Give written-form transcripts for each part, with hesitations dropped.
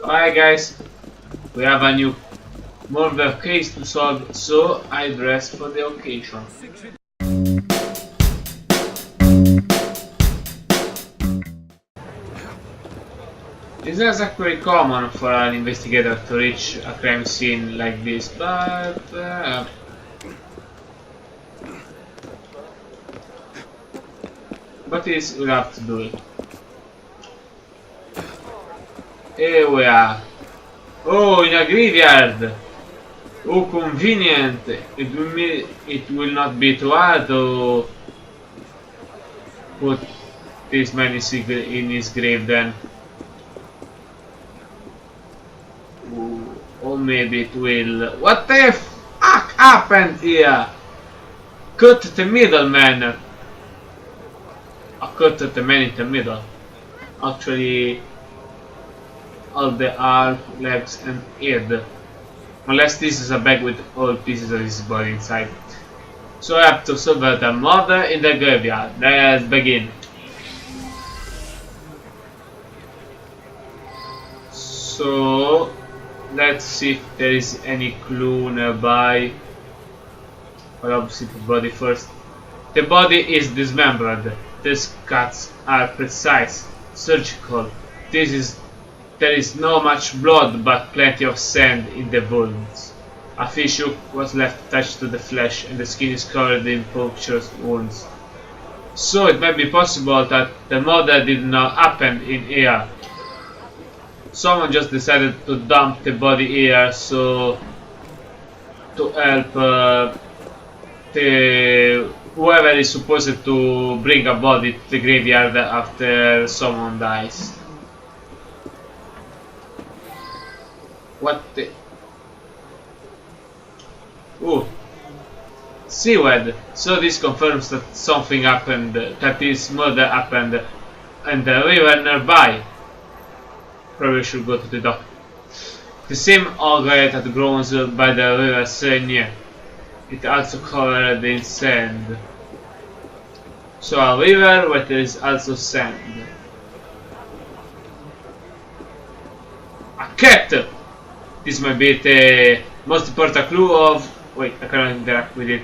Alright guys, we have a new murder case to solve, so I dress for the occasion. It's not exactly common for an investigator to reach a crime scene like this, but we'll have to do it. Here we are. Oh, in a graveyard! Oh, convenient! It will not be too hard to put this man in his grave then. Or maybe it will. What the fuck happened here? Cut the middle, man. I cut the man in the middle. Actually, all the arm, legs, and head. Unless this is a bag with all pieces of his body inside. So I have to solve the murder in the graveyard. Let's begin. So let's see if there is any clue nearby. Well, obviously the body first. The body is dismembered. These cuts are precise, surgical. There is not much blood, but plenty of sand in the wounds. A fish hook was left attached to the flesh, and the skin is covered in punctured wounds. So it might be possible that the murder did not happen in here. Someone just decided to dump the body here, so to help whoever is supposed to bring a body to the graveyard after someone dies. What the? Ooh, seaweed. So this confirms that something happened, that this murder happened in the river nearby. Probably should go to the dock. The same algae that grows by the river Senya. It also covered in sand. So a river where there is also sand. A cat! This might be the most important clue of... Wait, I cannot interact with it.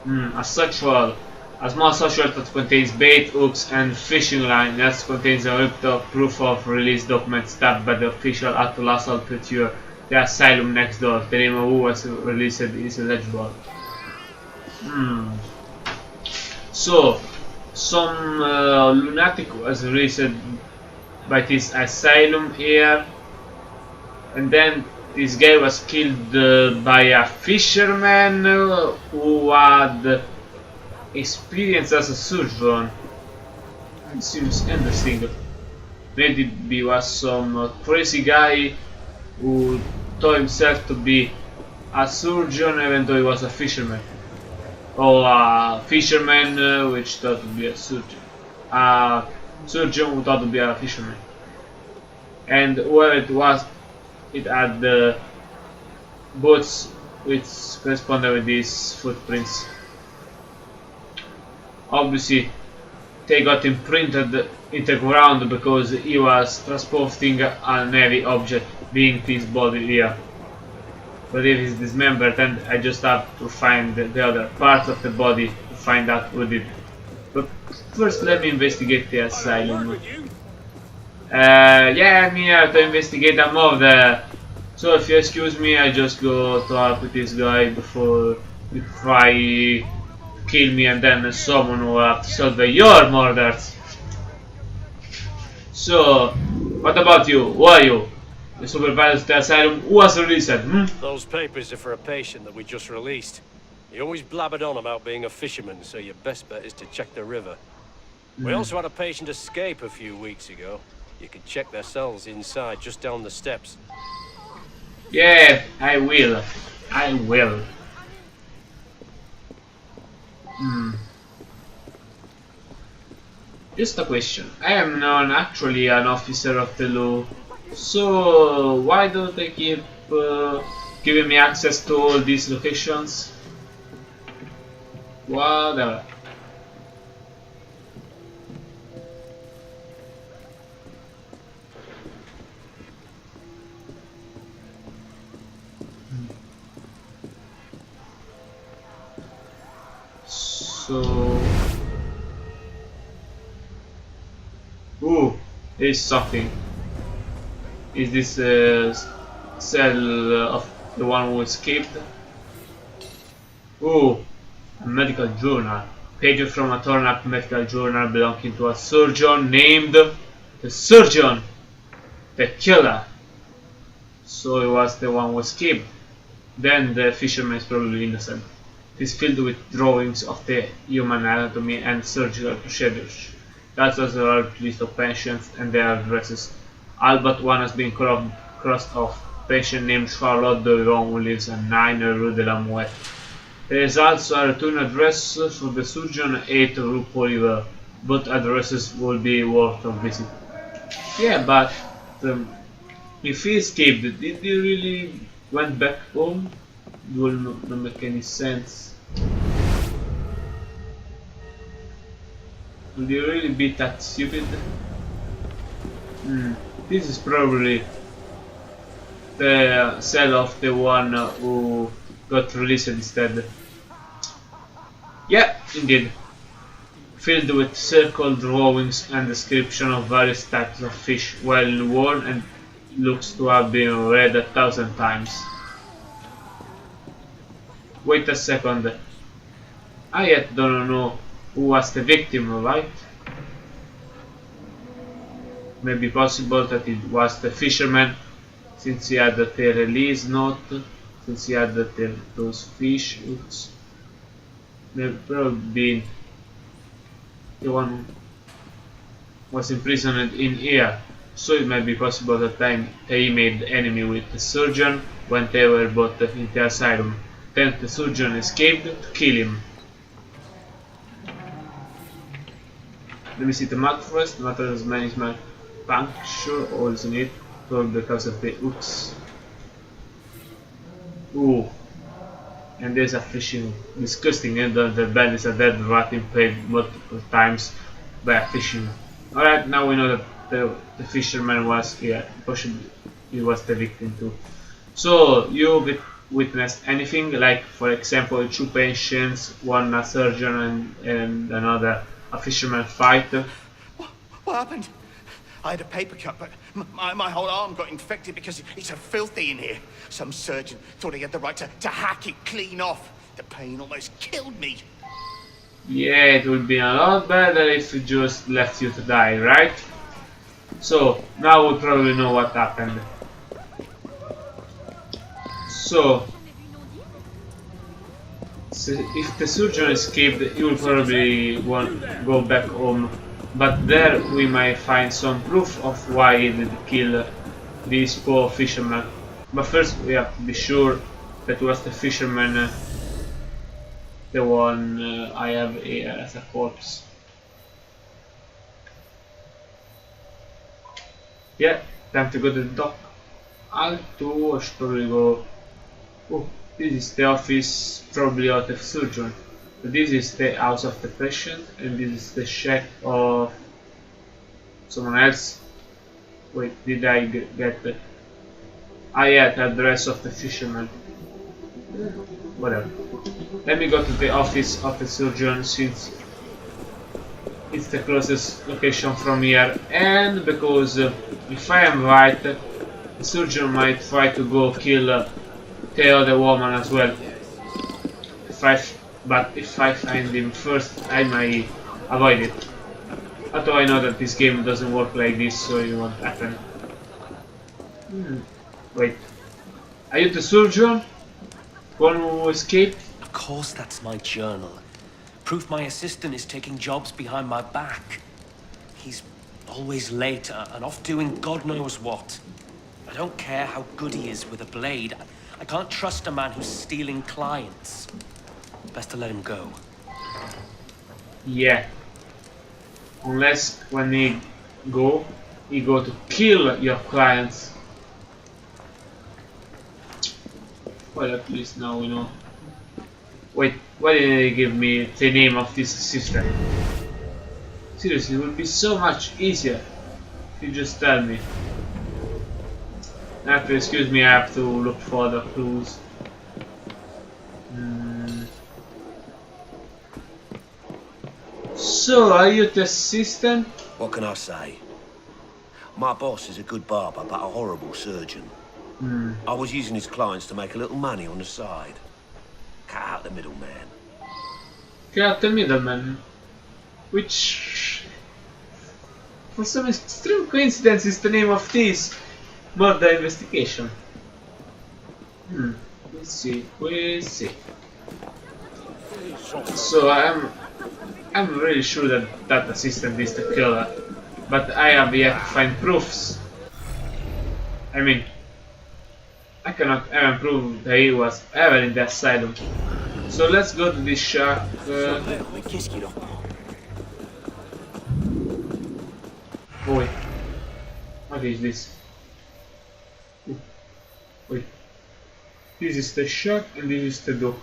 A satchel. A small satchel that contains bait, hooks, and fishing line. That contains a ripped up proof of release document stamped by the official at La Salpeture, the asylum next door. The name of who was released is illegible. So, some lunatic was released by this asylum here, and then this guy was killed by a fisherman who had experience as a surgeon. It seems interesting. Maybe he was some crazy guy who taught himself to be a surgeon even though he was a fisherman. Or a fisherman which thought to be a surgeon. A surgeon who thought to be a fisherman. And whoever it was, it had the boots which corresponded with these footprints. Obviously, they got imprinted in the ground because he was transporting a heavy object, being this body here. But if it's dismembered, then I just have to find the other part of the body to find out who did it. But first, let me investigate the asylum. Yeah, I'm here to investigate a murder. So if you excuse me, I just go talk with this guy before you try kill me, and then someone will have to solve your murders. So, what about you? Who are you? The supervisor of the asylum who was released? Those papers are for a patient that we just released. He always blabbered on about being a fisherman, so your best bet is to check the river. We also had a patient escape a few weeks ago. You can check their cells inside, just down the steps. Yeah, I will. I will. Just a question. I am not actually an officer of the law, so why don't they keep giving me access to all these locations? Whatever. So, ooh, there's something. Is this cell of the one who escaped? Ooh, a medical journal. Page from a torn up medical journal belonging to a surgeon named the Surgeon, the Killer. So it was the one who escaped. Then the fisherman is probably innocent. It is filled with drawings of the human anatomy and surgical procedures. That's also a large list of patients and their addresses. All but one has been crossed off. Patient named Charlotte Devon who lives at 9 Rue de la Mouette. There is also a return address for the surgeon at 8 Rue Poliver. Both addresses will be worth a visit. Yeah, but if he escaped, did he really went back home? It will not make any sense. Would he really be that stupid? This is probably the cell of the one who got released instead. Yeah, indeed. Filled with circle drawings and description of various types of fish, well worn and looks to have been read 1,000 times. Wait a second. I yet don't know who was the victim, right? Maybe possible that it was the fisherman, since he had the release note, since he had those fish hooks. Maybe probably been the one who was imprisoned in here. So it might be possible that they made enemy with the surgeon when they were both in the asylum. Then the surgeon escaped to kill him. Let me see the map first. Matters management puncture holes in it because of the hooks. Ooh. And there's a fishing disgusting and the bed is a dead rat impaled multiple times by a fishing. Alright, now we know that the fisherman was here. Possibly he was the victim too. So you witnessed anything, like for example 2 patients, one a surgeon and another a fisherman fight? What happened? I had a paper cut, but my whole arm got infected because it's so filthy in here. Some surgeon thought he had the right to hack it clean off. The pain almost killed me. Yeah, it would be a lot better if we just left you to die, right? So, now we probably know what happened. So if the surgeon escaped, he will probably go back home. But there we might find some proof of why he did kill these poor fishermen. But first we have to be sure that was the fisherman, the one I have here as a corpse. Yeah, time to go to the dock. I should probably go. Oh, this is the office, probably of the surgeon. This is the house of the patient, and this is the shack of someone else. Wait, did I get the... Ah yeah, the address of the fisherman. Whatever. Let me go to the office of the surgeon since it's the closest location from here, and because if I am right, the surgeon might try to go kill the other woman as well. But if I find him first, I might avoid it. Although I know that this game doesn't work like this, so it won't happen. Wait. Are you the surgeon? One who escaped? Of course that's my journal. Proof my assistant is taking jobs behind my back. He's always late and off doing God knows what. I don't care how good he is with a blade. I can't trust a man who's stealing clients. Best to let him go. Yeah. Unless when he go to kill your clients. Well, at least now we know. Wait, why didn't they give me the name of this sister? Seriously, it would be so much easier if you just tell me. Now, excuse me, I have to look for the clues. So, are you the assistant? What can I say? My boss is a good barber, but a horrible surgeon. I was using his clients to make a little money on the side. Cut out the middleman. Cut the middleman. Which, for some extreme coincidence, is the name of this murder investigation. We'll see. We'll see. So I'm really sure that that assistant is the killer, but I have yet to find proofs. I mean, I cannot even prove that he was ever in the asylum. So let's go to this shack. Boy, what is this? Wait, this is the shack and this is the dock.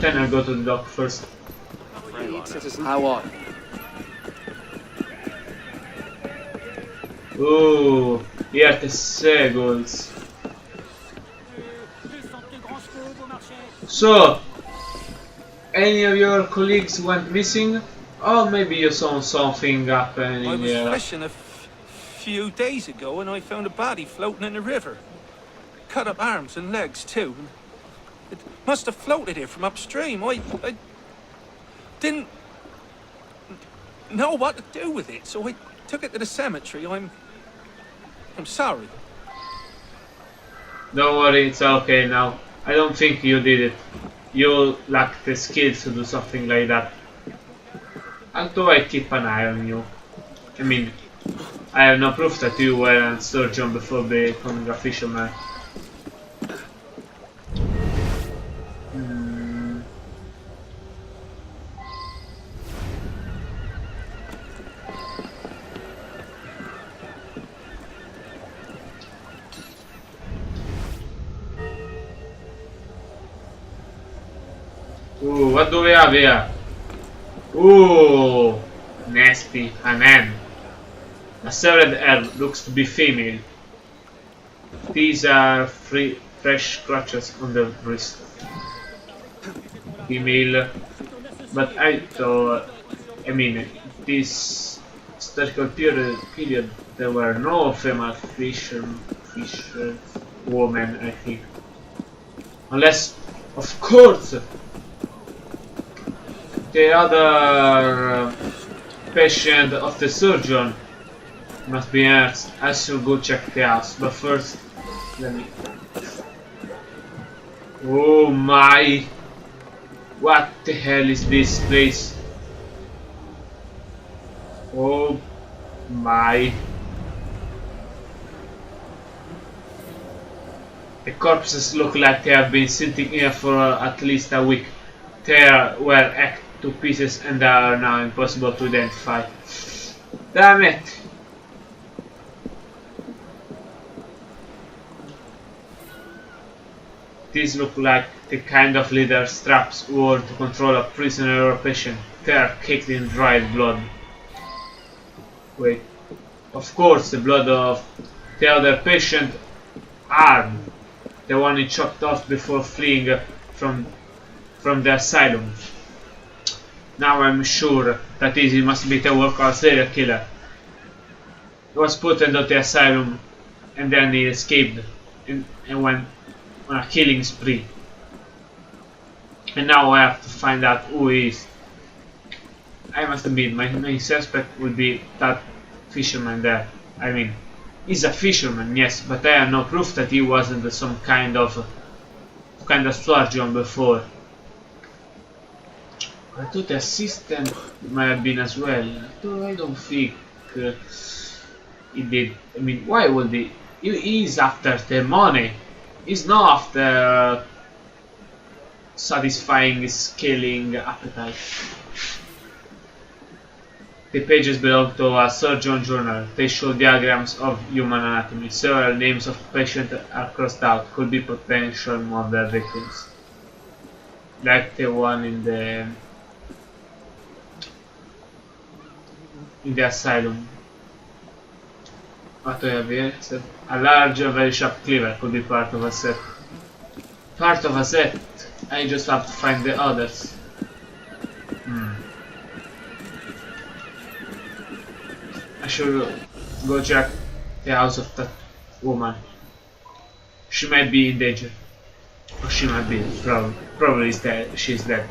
Can I go to the dock first? How are you? Oh, here are the seagulls. So, any of your colleagues went missing? Or maybe you saw something happening I was here. fishing a few days ago and I found a body floating in the river. Cut up arms and legs too. It must have floated here from upstream. I didn't know what to do with it, so I took it to the cemetery. I'm sorry. Don't worry, it's okay now. I don't think you did it. You lack the skills to do something like that. Although I keep an eye on you. I mean, I have no proof that you were a surgeon before becoming a fisherman. Ooh, what do we have here? Ooh, nasty, a man. A severed head looks to be female. These are fresh scratches on the wrist. Female, but I thought, I mean, this historical period there were no female fisher women, I think. Unless, of course, the other patient of the surgeon must be nurse. I should go check the house, but first, let me... Oh my! What the hell is this place? Oh my! The corpses look like they have been sitting here for at least a week. They were hacked to pieces and are now impossible to identify. Damn it! These look like the kind of leather straps worn to control a prisoner or patient. They are caked in dried blood. Wait. Of course, the blood of the other patient arm. The one he chopped off before fleeing from the asylum. Now I'm sure that he must be the work of a serial killer. He was put into the asylum and then he escaped and went on a killing spree. And now I have to find out who he is. I must admit, my main suspect would be that fisherman there. I mean, he's a fisherman, yes, but I have no proof that he wasn't some kind of surgeon before. I thought the assistant might have been as well. Though I don't think he did. I mean, why would he? He is after the money. He's not after satisfying his killing appetite. The pages belong to a surgeon journal. They show diagrams of human anatomy. Several names of patients are crossed out. Could be potential murder victims. Like the one in the asylum. What do I have here? A large and very sharp cleaver could be part of a set. Part of a set? I just have to find the others. I should go check the house of that woman. She might be in danger. Or she might be. Probably is dead. She's dead.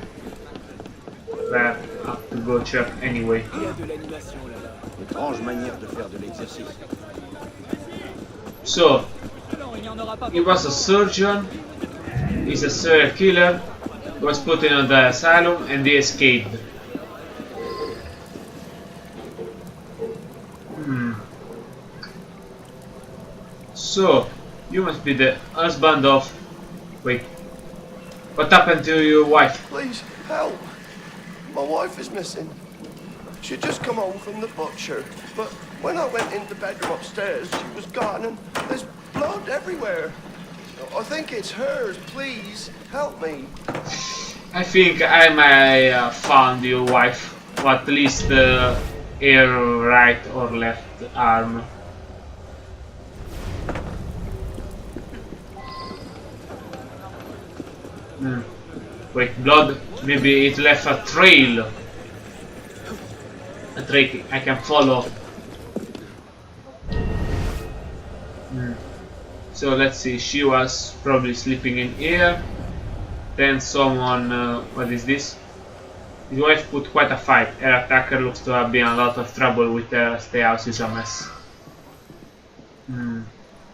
But I have to go check anyway. Étrange manière de faire de l'exercice. So, he was a surgeon. He's a serial killer. Was put in the asylum and he escaped. So, you must be the husband of... Wait. What happened to your wife? Please, help. My wife is missing. She'd just come home from the butcher, but when I went into the bedroom upstairs, she was gone and there's blood everywhere. I think it's hers. Please, help me. I think I may have found your wife, or at least her right or left arm. Wait, blood? Maybe it left a trail. A trail I can follow. So let's see, she was probably sleeping in here. Then someone, what is this? His wife put quite a fight. Her attacker looks to have been in a lot of trouble with her. Stay house is a mess.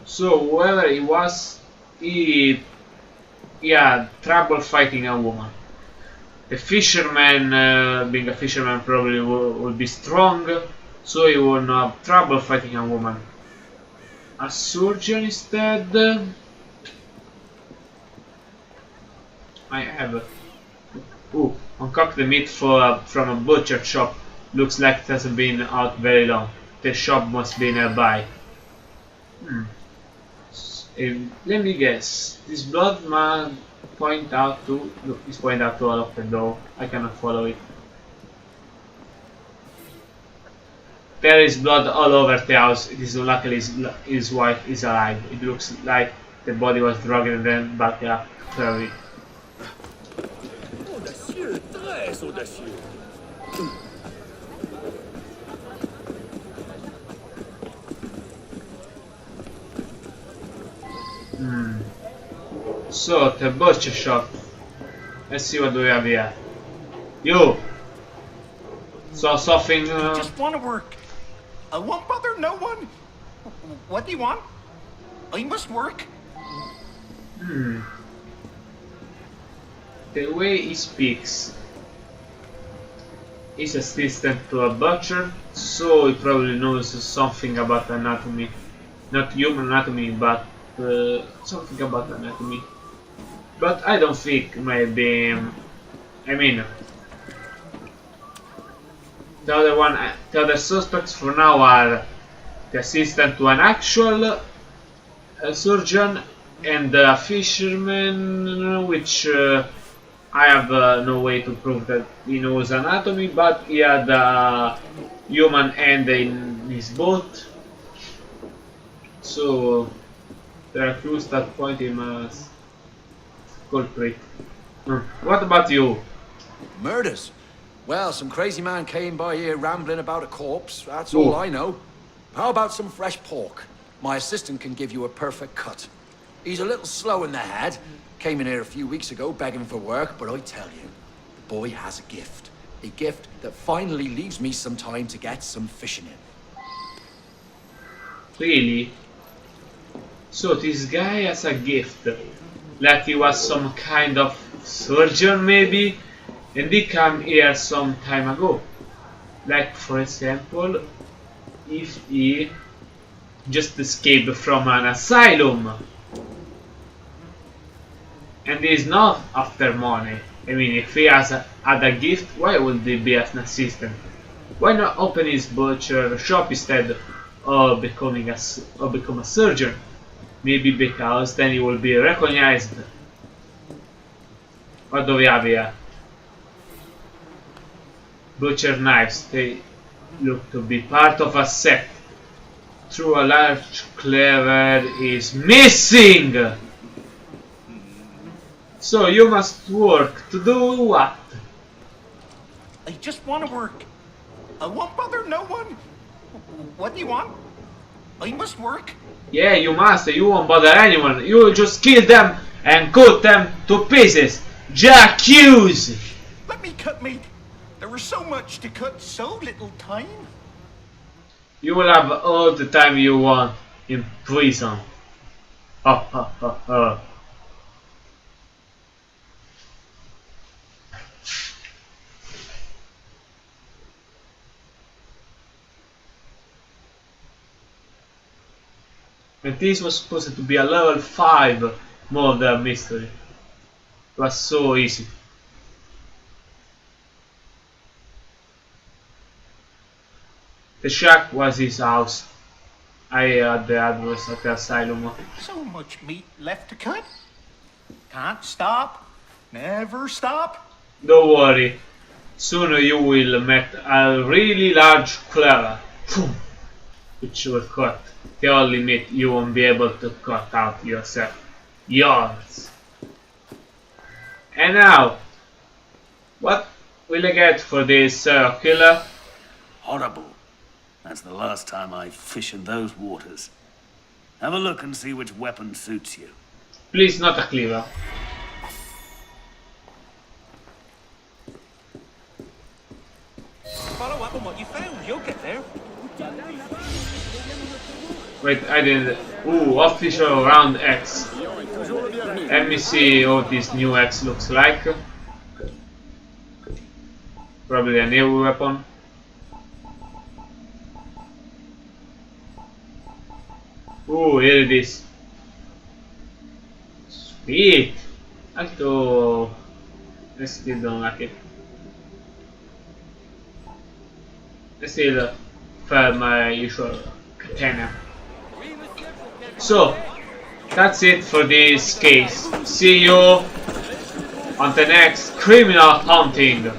So whoever he was, he had trouble fighting a woman. The fisherman, being a fisherman, probably would be strong, so he would not have trouble fighting a woman. A surgeon instead. I have. Uncook the meat from a butcher shop. Looks like it hasn't been out very long. The shop must be nearby. Let me guess. This blood man point out to. Look, it's point out to all of them though. I cannot follow it. There is blood all over the house. It is luckily his wife is alive. It looks like the body was drugged and then back up. Clearly. Audacieux, très audacieux. So, the butcher shop. Let's see what we have here. You! Saw something... I just want to work. I won't bother no one. What do you want? I must work. The way he speaks. He's assistant to a butcher, so he probably knows something about anatomy. Not human anatomy, but something about anatomy. But I don't think maybe... I mean... The other suspects for now are the assistant to an actual surgeon and a fisherman, which I have no way to prove that he knows anatomy, but he had a human hand in his boat. So there are clues that point him as culprit. What about you? Murders? Well, some crazy man came by here rambling about a corpse. That's all I know. How about some fresh pork? My assistant can give you a perfect cut. He's a little slow in the head. Came in here a few weeks ago begging for work, but I tell you, the boy has a gift. A gift that finally leaves me some time to get some fishing in. Really? So this guy has a gift. Like he was some kind of surgeon maybe? And he came here some time ago. Like for example, if he just escaped from an asylum and he's not after money. I mean, if he had a gift, why would he be an assistant? Why not open his butcher shop instead of become a surgeon? Maybe because then he will be recognized. What do we have here? Butcher knives. They look to be part of a sect. Through a large cleaver is missing! So you must work to do what? I just want to work. I won't bother no one. What do you want? I must work. Yeah, you must. You won't bother anyone. You will just kill them and cut them to pieces. J'accuse! Let me cut meat. There was so much to cut, so little time. You will have all the time you want in prison. Ha ha ha ha. And this was supposed to be a level 5 murder mystery. It was so easy. The shack was his house. I had the address at the asylum. So much meat left to cut. Can't stop. Never stop. Don't worry. Soon you will meet a really large cleaver, which will cut the only meat you won't be able to cut out yourself. Yours. And now, what will I get for this serial killer? Horrible. That's the last time I fish in those waters. Have a look and see which weapon suits you. Please, not a cleaver. Follow up on what you found. You'll get there. Wait, I didn't. Ooh, official round X. Let me see what this new X looks like. Probably a new weapon. Ooh, here it is. Sweet! Although I still don't like it. I still prefer my usual katana. So, that's it for this case. See you on the next criminal hunting.